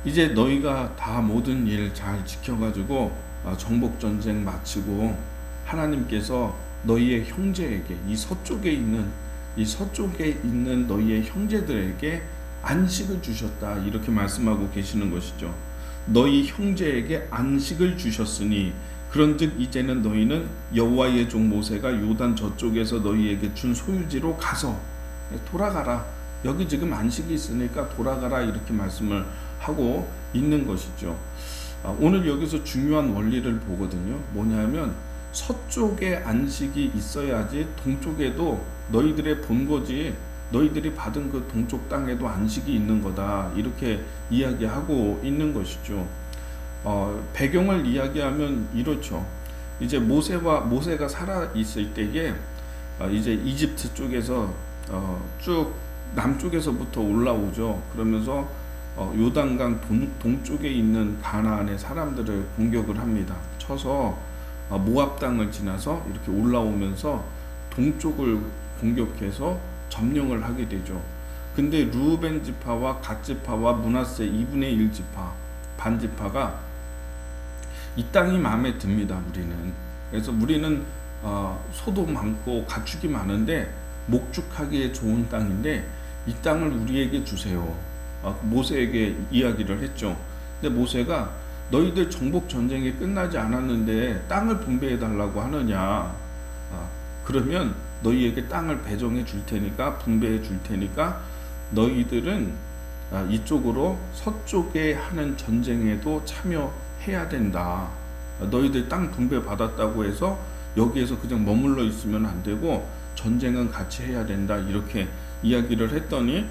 이제 너희가 다 모든 일 잘 지켜가지고 정복 전쟁 마치고 하나님께서 너희의 형제에게 이 서쪽에 있는 너희의 형제들에게 안식을 주셨다 이렇게 말씀하고 계시는 것이죠. 너희 형제에게 안식을 주셨으니 그런즉 이제는 너희는 여호와의 종 모세가 요단 저쪽에서 너희에게 준 소유지로 가서 돌아가라. 여기 지금 안식이 있으니까 돌아가라 이렇게 말씀을 하고 있는 것이죠. 오늘 여기서 중요한 원리를 보거든요. 뭐냐면 서쪽에 안식이 있어야지 동쪽에도 너희들의 본거지 너희들이 받은 그 동쪽 땅에도 안식이 있는 거다 이렇게 이야기하고 있는 것이죠. 배경을 이야기하면 이렇죠. 이제 모세가 살아 있을 때에 이제 이집트 쪽에서 쭉 남쪽에서부터 올라오죠. 그러면서 요단강 동쪽에 있는 가나안의 사람들을 공격을 합니다. 쳐서 모압 땅을 지나서 이렇게 올라오면서 동쪽을 공격해서 점령을 하게 되죠. 근데 르우벤 지파와 갓 지파와 므낫세 2분의 1 지파 반지파가 이 땅이 마음에 듭니다. 우리는 그래서 우리는 소도 많고 가축이 많은데 목축하기에 좋은 땅인데 이 땅을 우리에게 주세요. 모세에게 이야기를 했죠. 근데 모세가 너희들 정복 전쟁이 끝나지 않았는데 땅을 분배해 달라고 하느냐? 그러면 너희에게 땅을 배정해 줄 테니까 분배해 줄 테니까 너희들은 이쪽으로 서쪽에 하는 전쟁에도 참여해야 된다. 너희들 땅 분배 받았다고 해서 여기에서 그냥 머물러 있으면 안 되고 전쟁은 같이 해야 된다. 이렇게 이야기를 했더니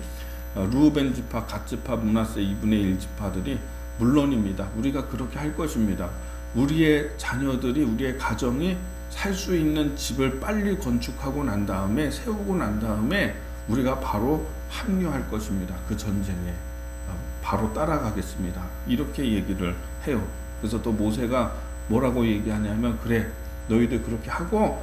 르우벤 지파, 갓 지파, 므낫세 2분의 1 지파들이 물론입니다. 우리가 그렇게 할 것입니다. 우리의 자녀들이 우리의 가정이 살 수 있는 집을 빨리 건축하고 난 다음에 세우고 난 다음에 우리가 바로 합류할 것입니다. 그 전쟁에 바로 따라가겠습니다. 이렇게 얘기를 해요. 그래서 또 모세가 뭐라고 얘기하냐면 그래 너희들 그렇게 하고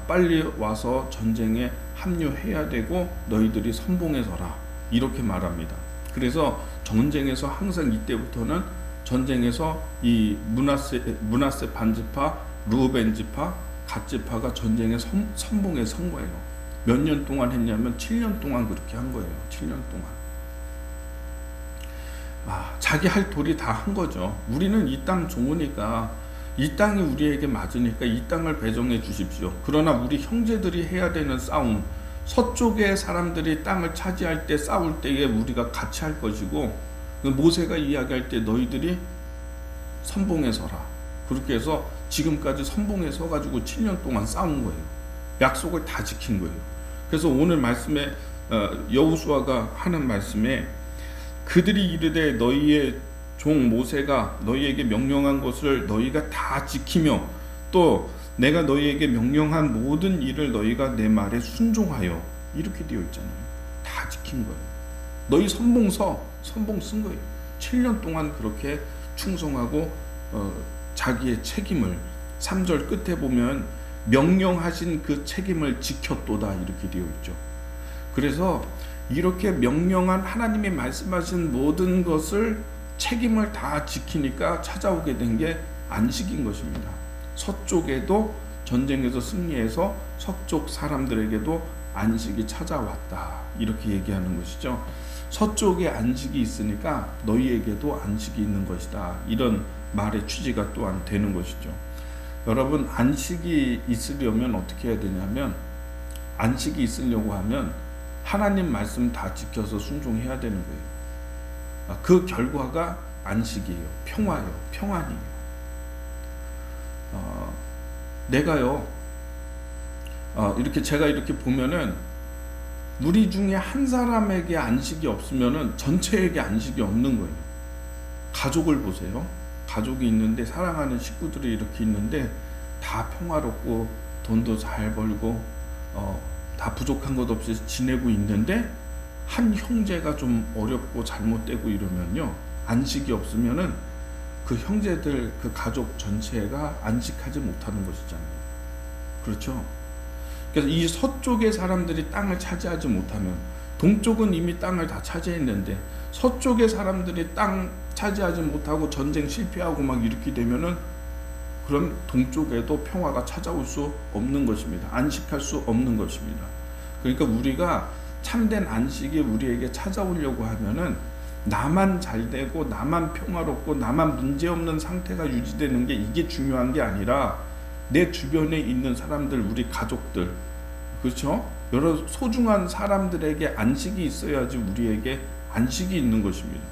빨리 와서 전쟁에 합류해야 되고 너희들이 선봉에 서라 이렇게 말합니다. 그래서 전쟁에서 항상 이때부터는 전쟁에서 이 므낫세 반지파 르우벤 지파, 갓 지파가 전쟁의 선봉에 선 거예요. 몇 년 동안 했냐면 7년 동안 그렇게 한 거예요. 7년 동안. 자기 할 도리 다 한 거죠. 우리는 이 땅 좋으니까 이 땅이 우리에게 맞으니까 이 땅을 배정해 주십시오. 그러나 우리 형제들이 해야 되는 싸움, 서쪽의 사람들이 땅을 차지할 때 싸울 때에 우리가 같이 할 것이고 모세가 이야기할 때 너희들이 선봉에 서라. 그렇게 해서 지금까지 선봉에 서가지고 7년 동안 싸운 거예요. 약속을 다 지킨 거예요. 그래서 오늘 말씀에 여호수아가 하는 말씀에 그들이 이르되 너희의 종 모세가 너희에게 명령한 것을 너희가 다 지키며 또 내가 너희에게 명령한 모든 일을 너희가 내 말에 순종하여 이렇게 되어 있잖아요. 다 지킨 거예요. 너희 선봉 쓴 거예요. 7년 동안 그렇게 충성하고 자기의 책임을 3절 끝에 보면 명령하신 그 책임을 지켰도다 이렇게 되어 있죠. 그래서 이렇게 명령한 하나님이 말씀하신 모든 것을 책임을 다 지키니까 찾아오게 된 게 안식인 것입니다. 서쪽에도 전쟁에서 승리해서 서쪽 사람들에게도 안식이 찾아왔다 이렇게 얘기하는 것이죠. 서쪽에 안식이 있으니까 너희에게도 안식이 있는 것이다 이런 말의 취지가 또한 되는 것이죠. 여러분 안식이 있으려면 어떻게 해야 되냐면 안식이 있으려고 하면 하나님 말씀 다 지켜서 순종해야 되는 거예요. 그 결과가 안식이에요. 평안이에요. 내가요 이렇게 제가 이렇게 보면은 우리 중에 한 사람에게 안식이 없으면은 전체에게 안식이 없는 거예요. 가족을 보세요. 가족이 있는데 사랑하는 식구들이 이렇게 있는데 다 평화롭고 돈도 잘 벌고 다 부족한 것 없이 지내고 있는데 한 형제가 좀 어렵고 잘못되고 이러면요 안식이 없으면은 그 형제들 그 가족 전체가 안식하지 못하는 것이잖아요. 그렇죠? 그래서 이 서쪽의 사람들이 땅을 차지하지 못하면 동쪽은 이미 땅을 다 차지했는데 서쪽의 사람들이 땅 차지하지 못하고 전쟁 실패하고 막 이렇게 되면은 그럼 동쪽에도 평화가 찾아올 수 없는 것입니다. 안식할 수 없는 것입니다. 그러니까 우리가 참된 안식이 우리에게 찾아오려고 하면은 나만 잘 되고 나만 평화롭고 나만 문제 없는 상태가 유지되는 게 이게 중요한 게 아니라 내 주변에 있는 사람들, 우리 가족들, 그렇죠? 여러 소중한 사람들에게 안식이 있어야지 우리에게 안식이 있는 것입니다.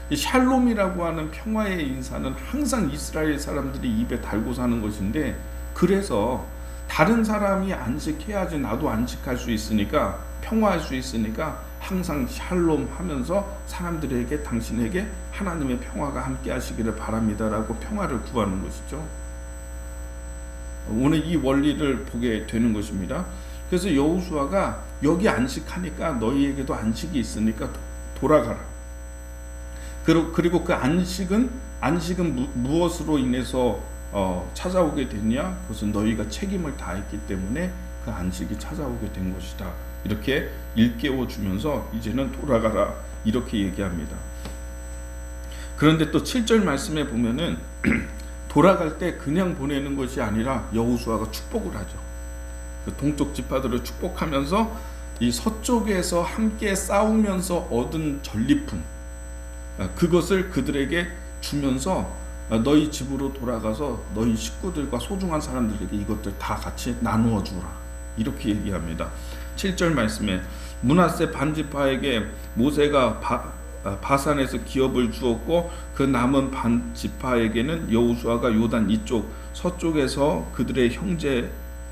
이 샬롬이라고 하는 평화의 인사는 항상 이스라엘 사람들이 입에 달고 사는 것인데, 그래서 다른 사람이 안식해야지 나도 안식할 수 있으니까, 평화할 수 있으니까 항상 샬롬 하면서 사람들에게, 당신에게 하나님의 평화가 함께 하시기를 바랍니다라고 평화를 구하는 것이죠. 오늘 이 원리를 보게 되는 것입니다. 그래서 여호수아가 여기 안식하니까 너희에게도 안식이 있으니까 돌아가라. 그리고 그 안식은 무엇으로 인해서 찾아오게 됐냐? 그것은 너희가 책임을 다했기 때문에 그 안식이 찾아오게 된 것이다. 이렇게 일깨워 주면서 이제는 돌아가라, 이렇게 얘기합니다. 그런데 또 7절 말씀에 보면은 돌아갈 때 그냥 보내는 것이 아니라 여호수아가 축복을 하죠. 그 동쪽 지파들을 축복하면서 이 서쪽에서 함께 싸우면서 얻은 전리품, 그것을 그들에게 주면서 너희 집으로 돌아가서 너희 식구들과 소중한 사람들에게 이것들 다 같이 나누어 주라, 이렇게 얘기합니다. 7절 말씀에 므낫세 반지파에게 모세가 바산에서 기업을 주었고 그 남은 반지파에게는 여호수아가 요단 이쪽 서쪽에서 그들의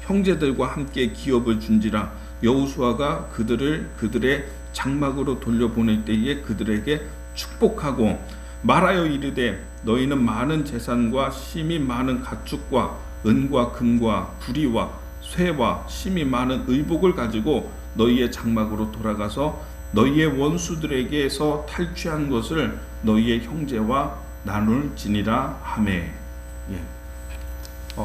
형제들과 함께 기업을 준지라. 여호수아가 그들의 장막으로 돌려보낼 때에 그들에게 축복하고 말하여 이르되 너희는 많은 재산과 심이 많은 가축과 은과 금과 구리와 쇠와 심이 많은 의복을 가지고 너희의 장막으로 돌아가서 너희의 원수들에게서 탈취한 것을 너희의 형제와 나눌지니라 하매.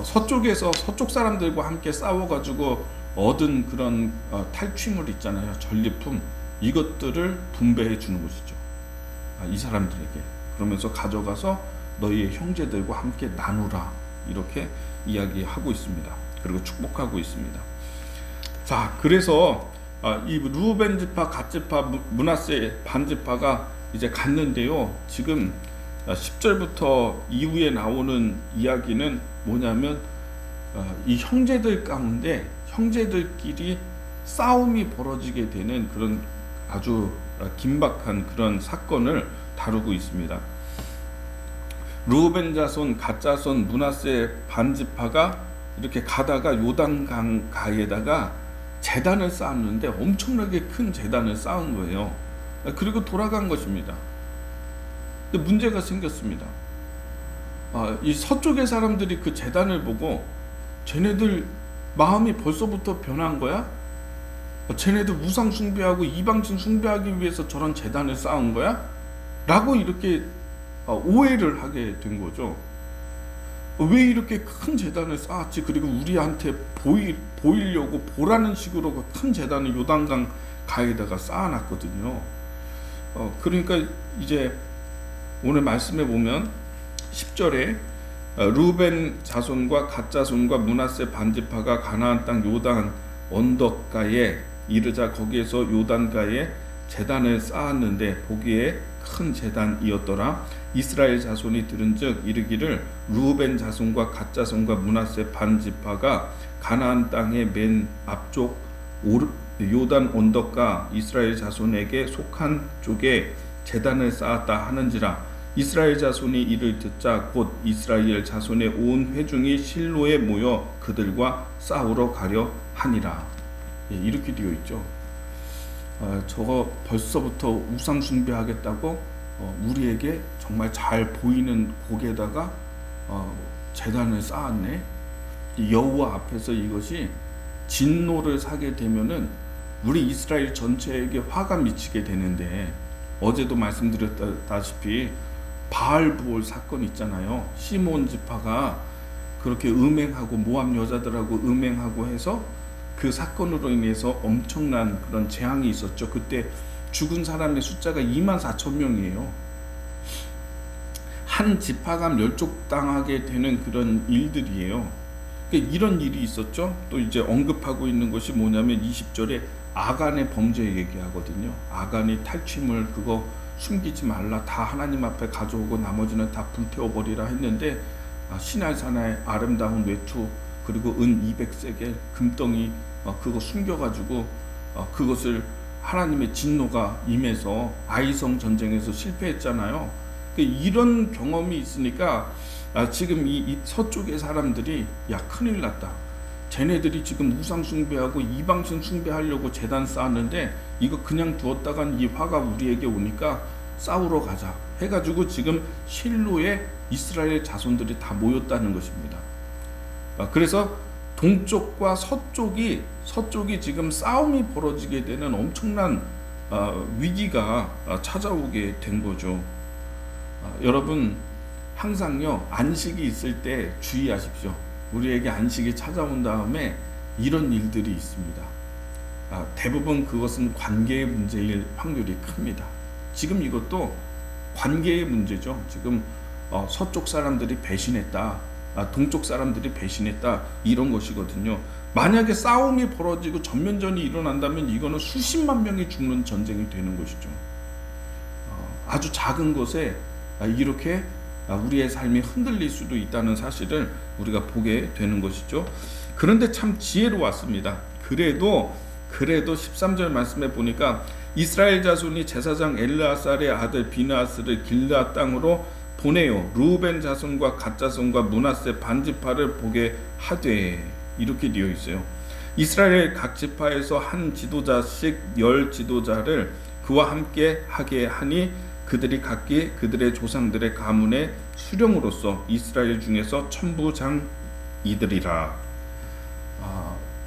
서쪽에서 서쪽 사람들과 함께 싸워가지고 얻은 그런 탈취물 있잖아요, 전리품, 이것들을 분배해 주는 것이죠, 이 사람들에게. 그러면서 가져가서 너희의 형제들과 함께 나누라, 이렇게 이야기하고 있습니다. 그리고 축복하고 있습니다. 자, 그래서 이 르우벤 지파, 갓 지파, 므낫세 반지파가 이제 갔는데요. 지금 10절부터 이후에 나오는 이야기는 뭐냐면 이 형제들 가운데 형제들끼리 싸움이 벌어지게 되는 그런 아주 긴박한 그런 사건을 다루고 있습니다. 르우벤 자손, 갓 자손, 므낫세 반지파가 이렇게 가다가 요단강 가에다가 제단을 쌓았는데 엄청나게 큰 제단을 쌓은 거예요. 그리고 돌아간 것입니다. 근데 문제가 생겼습니다. 이 서쪽의 사람들이 그 제단을 보고 쟤네들 마음이 벌써부터 변한 거야? 쟤네들 우상 숭배하고 이방신 숭배하기 위해서 저런 제단을 쌓은 거야? 라고 이렇게 오해를 하게 된 거죠. 왜 이렇게 큰 제단을 쌓았지? 그리고 우리한테 보이려고 보라는 식으로 그 큰 제단을 요단강 가에다가 쌓아놨거든요. 그러니까 이제 오늘 말씀에 보면 10절에 르우벤 자손과 갓 자손과 므낫세 반지파가 가나안 땅 요단 언덕가에 이르자 거기에서 요단가에 제단을 쌓았는데 보기에 큰 제단이었더라. 이스라엘 자손이 들은즉 이르기를 르우벤 자손과 갓 자손과 므낫세 반지파가 가나안 땅의 맨 앞쪽 요단 언덕가 이스라엘 자손에게 속한 쪽에 제단을 쌓았다 하는지라. 이스라엘 자손이 이를 듣자 곧 이스라엘 자손의 온 회중이 실로에 모여 그들과 싸우러 가려 하니라. 이렇게 되어 있죠. 저거 벌써부터 우상 숭배하겠다고 우리에게 정말 잘 보이는 곳에다가 제단을 쌓았네. 여호와 앞에서 이것이 진노를 사게 되면은 우리 이스라엘 전체에게 화가 미치게 되는데, 어제도 말씀드렸다시피 바알부올 사건 있잖아요. 시몬 지파가 그렇게 음행하고 모압 여자들하고 음행하고 해서 그 사건으로 인해서 엄청난 그런 재앙이 있었죠. 그때 죽은 사람의 숫자가 24,000명이에요. 한 지파가 멸족당하게 되는 그런 일들이에요. 그러니까 이런 일이 있었죠. 또 이제 언급하고 있는 것이 뭐냐면 20절에 아간의 범죄 얘기하거든요. 아간이 탈취물 그거 숨기지 말라, 다 하나님 앞에 가져오고 나머지는 다 불태워버리라 했는데 시내산의 아름다운 외투 그리고 은 200세겔 금덩이 그거 숨겨가지고 그것을 하나님의 진노가 임해서 아이성 전쟁에서 실패했잖아요. 이런 경험이 있으니까 지금 이 서쪽의 사람들이 야 큰일 났다. 쟤네들이 지금 우상 숭배하고 이방신 숭배하려고 제단 쌓았는데 이거 그냥 두었다간 이 화가 우리에게 오니까 싸우러 가자 해가지고 지금 실로에 이스라엘 자손들이 다 모였다는 것입니다. 그래서 동쪽과 서쪽이 지금 싸움이 벌어지게 되는 엄청난 위기가 찾아오게 된 거죠. 여러분 항상요 안식이 있을 때 주의하십시오. 우리에게 안식이 찾아온 다음에 이런 일들이 있습니다. 대부분 그것은 관계의 문제일 확률이 큽니다. 지금 이것도 관계의 문제죠. 지금 서쪽 사람들이 배신했다, 동쪽 사람들이 배신했다 이런 것이거든요. 만약에 싸움이 벌어지고 전면전이 일어난다면 이거는 수십만 명이 죽는 전쟁이 되는 것이죠. 아주 작은 것에 이렇게 우리의 삶이 흔들릴 수도 있다는 사실을 우리가 보게 되는 것이죠. 그런데 참 지혜로웠습니다. 그래도 13절 말씀에 보니까 이스라엘 자손이 제사장 엘르아살의 아들 비느하스를 길르앗 땅으로 보내요. 르우벤 자손과 갓 자손과 므낫세 반지파를 보게 하되 이렇게 되어 있어요. 이스라엘 각 지파에서 한 지도자씩 10 지도자를 그와 함께 하게 하니 그들이 각기 그들의 조상들의 가문의 수령으로서 이스라엘 중에서 천부장이들이라.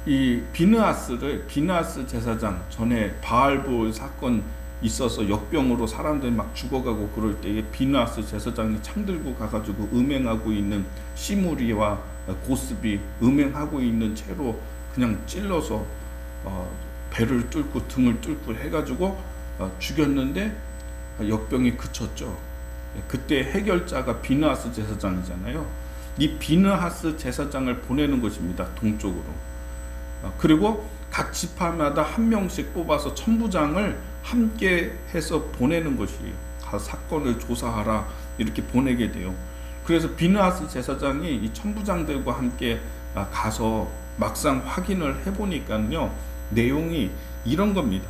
이 비느하스 제사장 전에 바알볼 사건 있어서 역병으로 사람들이 막 죽어가고 그럴 때에 비느하스 제사장이 창 들고 가가지고 음행하고 있는 시므리와 고스비 음행하고 있는 채로 그냥 찔러서 배를 뚫고 등을 뚫고 해가지고 죽였는데 역병이 그쳤죠. 그때 해결자가 비느하스 제사장이잖아요. 이 비느하스 제사장을 보내는 것입니다. 동쪽으로. 그리고 각 지파마다 한 명씩 뽑아서 천부장을 함께 해서 보내는 것이에요. 사건을 조사하라 이렇게 보내게 돼요. 그래서 비느하스 제사장이 이 천부장들과 함께 가서 막상 확인을 해보니까요 내용이 이런 겁니다.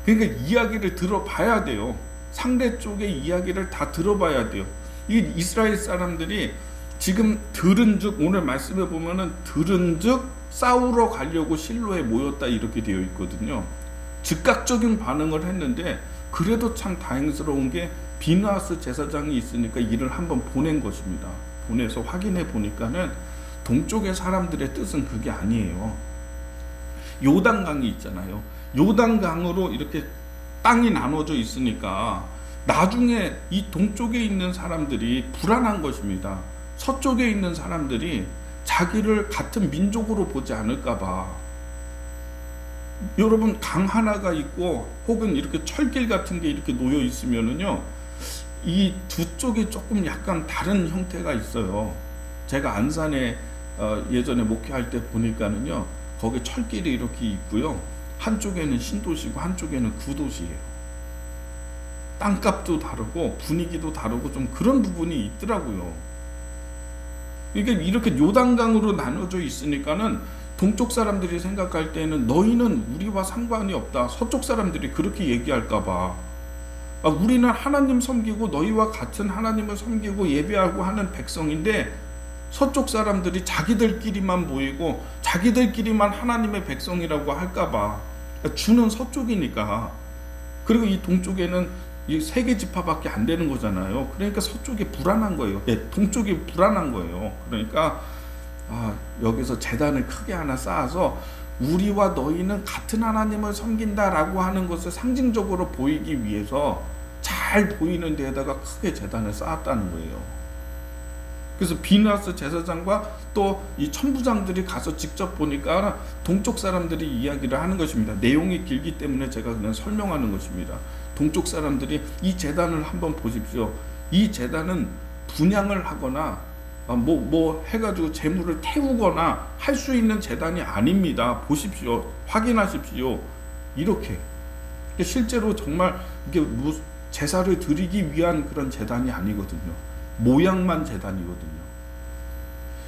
그러니까 이야기를 들어봐야 돼요. 상대 쪽의 이야기를 다 들어봐야 돼요. 이 이스라엘 사람들이 지금 들은즉 오늘 말씀에 보면은 들은즉 싸우러 가려고 실로에 모였다 이렇게 되어 있거든요. 즉각적인 반응을 했는데 그래도 참 다행스러운 게 비느하스 제사장이 있으니까 이를 한번 보낸 것입니다. 보내서 확인해 보니까는 동쪽의 사람들의 뜻은 그게 아니에요. 요단강이 있잖아요. 요단강으로 이렇게 땅이 나눠져 있으니까 나중에 이 동쪽에 있는 사람들이 불안한 것입니다. 서쪽에 있는 사람들이 자기를 같은 민족으로 보지 않을까봐. 여러분 강 하나가 있고 혹은 이렇게 철길 같은 게 이렇게 놓여 있으면은요 이 두 쪽이 조금 약간 다른 형태가 있어요. 제가 안산에 예전에 목회할 때 보니까는요 거기 철길이 이렇게 있고요 한쪽에는 신도시고 한쪽에는 구도시예요. 땅값도 다르고 분위기도 다르고 좀 그런 부분이 있더라고요. 그러니까 이렇게 요단강으로 나눠져 있으니까는 동쪽 사람들이 생각할 때는 너희는 우리와 상관이 없다. 서쪽 사람들이 그렇게 얘기할까봐. 우리는 하나님 섬기고 너희와 같은 하나님을 섬기고 예배하고 하는 백성인데 서쪽 사람들이 자기들끼리만 모이고 자기들끼리만 하나님의 백성이라고 할까봐. 주는 서쪽이니까. 그리고 이 동쪽에는 이 3개 지파밖에 안 되는 거잖아요. 그러니까 서쪽이 불안한 거예요. 동쪽이 불안한 거예요. 그러니까 여기서 제단을 크게 하나 쌓아서 우리와 너희는 같은 하나님을 섬긴다라고 하는 것을 상징적으로 보이기 위해서 잘 보이는 데에다가 크게 제단을 쌓았다는 거예요. 그래서 비느하스 제사장과 또 이 천부장들이 가서 직접 보니까 동쪽 사람들이 이야기를 하는 것입니다. 내용이 길기 때문에 제가 그냥 설명하는 것입니다. 동쪽 사람들이 이 제단을 한번 보십시오. 이 제단은 분향을 하거나 뭐 해가지고 재물을 태우거나 할 수 있는 제단이 아닙니다. 보십시오. 확인하십시오. 이렇게 실제로 정말 이게 제사를 드리기 위한 그런 제단이 아니거든요. 모양만 제단이거든요.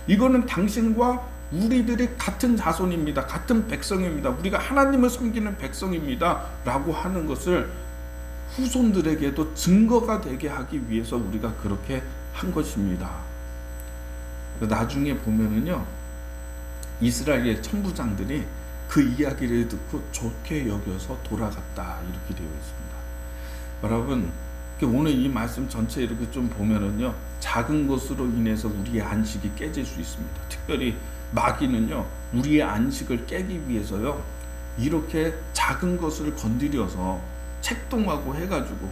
이거는 당신과 우리들이 같은 자손입니다. 같은 백성입니다. 우리가 하나님을 섬기는 백성입니다. 라고 하는 것을 후손들에게도 증거가 되게 하기 위해서 우리가 그렇게 한 것입니다. 나중에 보면은요, 이스라엘의 천부장들이 그 이야기를 듣고 좋게 여겨서 돌아갔다, 이렇게 되어 있습니다. 여러분, 오늘 이 말씀 전체 이렇게 좀 보면은요, 작은 것으로 인해서 우리의 안식이 깨질 수 있습니다. 특별히 마귀는요, 우리의 안식을 깨기 위해서요, 이렇게 작은 것을 건드려서 책동하고 해가지고,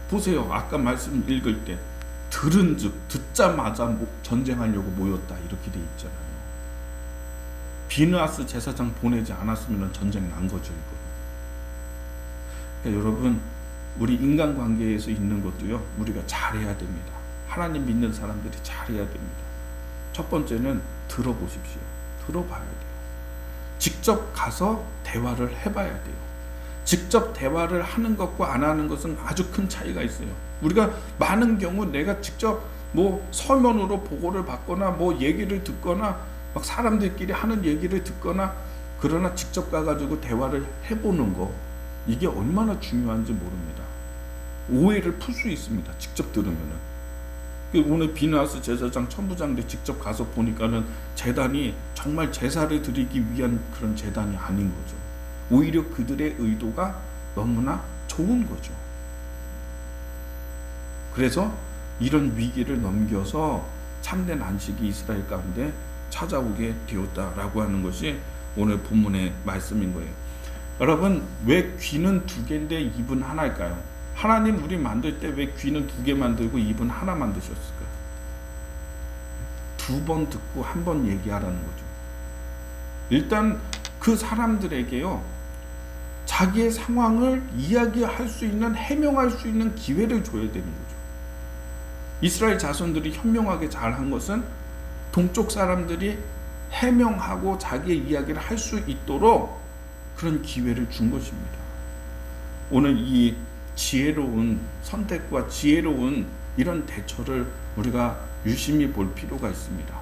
보세요. 아까 말씀 읽을 때 들은즉 듣자마자 전쟁하려고 모였다, 이렇게 돼 있잖아요. 비느하스 제사장 보내지 않았으면 전쟁 난 거죠, 이거. 그러니까 여러분, 우리 인간관계에서 있는 것도요, 우리가 잘해야 됩니다. 하나님 믿는 사람들이 잘해야 됩니다. 첫 번째는 들어보십시오. 들어봐야 돼요. 직접 가서 대화를 해봐야 돼요. 직접 대화를 하는 것과 안 하는 것은 아주 큰 차이가 있어요. 우리가 많은 경우 내가 직접 뭐 서면으로 보고를 받거나 뭐 얘기를 듣거나 막 사람들끼리 하는 얘기를 듣거나, 그러나 직접 가가지고 대화를 해보는 거, 이게 얼마나 중요한지 모릅니다. 오해를 풀 수 있습니다. 직접 들으면은. 오늘 비느하스 제사장 천부장들 직접 가서 보니까는 제단이 정말 제사를 드리기 위한 그런 제단이 아닌 거죠. 오히려 그들의 의도가 너무나 좋은 거죠. 그래서 이런 위기를 넘겨서 참된 안식이 이스라엘 가운데 찾아오게 되었다라고 하는 것이 오늘 본문의 말씀인 거예요. 여러분, 왜 귀는 두 개인데 입은 하나일까요? 하나님 우리 만들 때 왜 귀는 두 개 만들고 입은 하나 만드셨을까요? 두 번 듣고 한 번 얘기하라는 거죠. 일단 그 사람들에게요, 자기의 상황을 이야기할 수 있는, 해명할 수 있는 기회를 줘야 되는 거죠. 이스라엘 자손들이 현명하게 잘한 것은 동쪽 사람들이 해명하고 자기의 이야기를 할 수 있도록 그런 기회를 준 것입니다. 오늘 이 지혜로운 선택과 지혜로운 이런 대처를 우리가 유심히 볼 필요가 있습니다.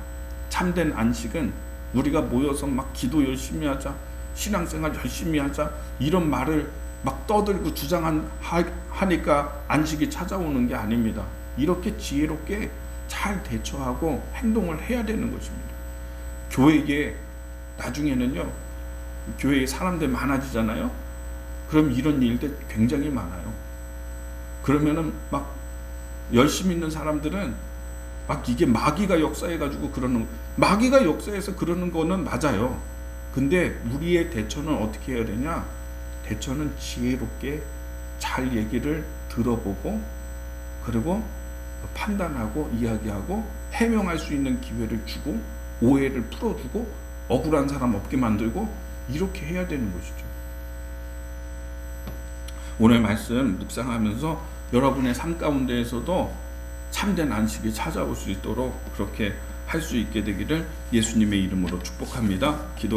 참된 안식은 우리가 모여서 막 기도 열심히 하자, 신앙생활 열심히 하자, 이런 말을 막 떠들고 주장하니까 안식이 찾아오는 게 아닙니다. 이렇게 지혜롭게 잘 대처하고 행동을 해야 되는 것입니다. 교회에 나중에는요, 교회에 사람들 많아지잖아요. 그럼 이런 일들 굉장히 많아요. 그러면은 막 열심히 있는 사람들은 막 이게 마귀가 역사해가지고 그러는, 마귀가 역사해서 그러는 거는 맞아요. 근데 우리의 대처는 어떻게 해야 되냐? 대처는 지혜롭게 잘 얘기를 들어보고, 그리고 판단하고 이야기하고 해명할 수 있는 기회를 주고, 오해를 풀어주고, 억울한 사람 없게 만들고, 이렇게 해야 되는 것이죠. 오늘 말씀 묵상하면서 여러분의 삶 가운데에서도 참된 안식이 찾아올 수 있도록 그렇게 할 수 있게 되기를 예수님의 이름으로 축복합니다. 기도